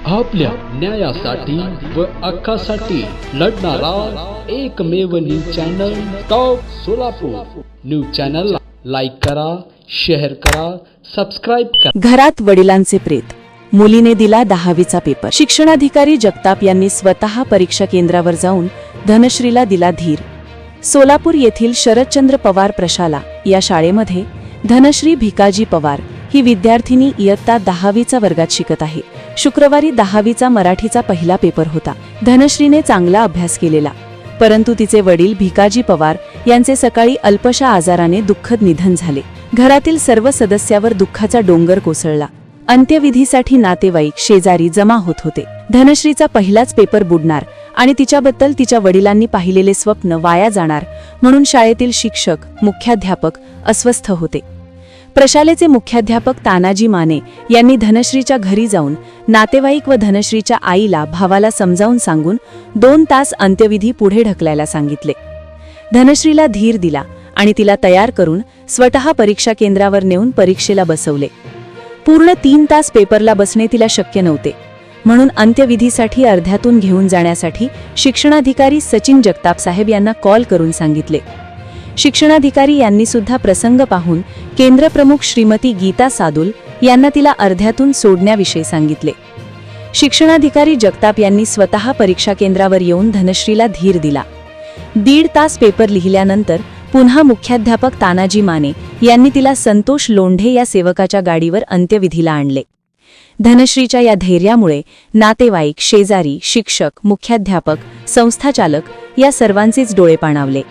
आपल्या न्यायासाठी व हक्कासाठी लढणारा एकमेव news channel top Solapur. News चॅनलला लाईक करा, शेअर करा, सबस्क्राइब करा। घरात वडिलांचे प्रेत, मुलीने दिला 10वीचा पेपर। शिक्षणाधिकारी जगताप यांनी स्वतः परीक्षा केंद्रावर जाऊन धनश्रीला दिला धीर। सोलापूर येथील शरदचंद्र पवार प्रशाला या शाळेमध्ये धनश्री भिकाजी पवार ही विद्यार्थिनी इयत्ता 10वीचा वर्गात शिकत आहे। शुक्रवारी 10वीचा मराठीचा पहिला पेपर होता। धनश्रीने चांगला अभ्यास केलेला, परंतु तिचे वडील भिकाजी पवार यांचे सकाळी अल्पशा आजाराने दुःखद निधन झाले। घरातील सर्व सदस्यावर दुःखाचा डोंगर कोसळला। अंत्यविधीसाठी नातेवाईक शेजारी जमा होत होते। धनश्रीचा पहिलाच पेपर बुडणार आणि तिच्याबद्दल तिच्या वडिलांनी पाहिलेले स्वप्न वाया जाणार म्हणून शाळेतील शिक्षक, मुख्याध्यापक अस्वस्थ होते। प्रशालेचे मुख्याध्यापक तानाजी माने यांनी धनश्रीच्या घरी जाऊन नातेवाईक व धनश्रीच्या आईला भावाला समजावून सांगून 2 तास अंत्यविधी पुढे ढकलायला सांगितले। धनश्रीला धीर दिला आणि तिला तयार करून स्वतः परीक्षा केंद्रावर नेऊन परीक्षेला बसवले। पूर्ण 3 तास पेपरला बसणे तिला शक्य नव्हते, म्हणून अंत्यविधीसाठी अर्ध्यातून घेऊन जाण्यासाठी शिक्षणाधिकारी सचिन जगताप साहेब यांना कॉल करून सांगितले। शिक्षणाधिकारी यांनी सुद्धा प्रसंग पाहून केंद्रप्रमुख श्रीमती गीता सादुल यांना तिला अर्ध्यातून सोडण्याविषयी सांगितले। शिक्षणाधिकारी जगताप यांनी स्वतः परीक्षा केंद्रावर येऊन धनश्रीला धीर दिला। 1.5 तास पेपर लिहिल्यानंतर पुन्हा मुख्याध्यापक तानाजी माने यांनी तिला संतोष लोंढे या सेवकाच्या गाडीवर अंत्यविधीला आणले। धनश्रीच्या या धैर्यामुळे नातेवाईक, शेजारी, शिक्षक, मुख्याध्यापक, संस्थाचालक या सर्वांचेच डोळे पाणावले।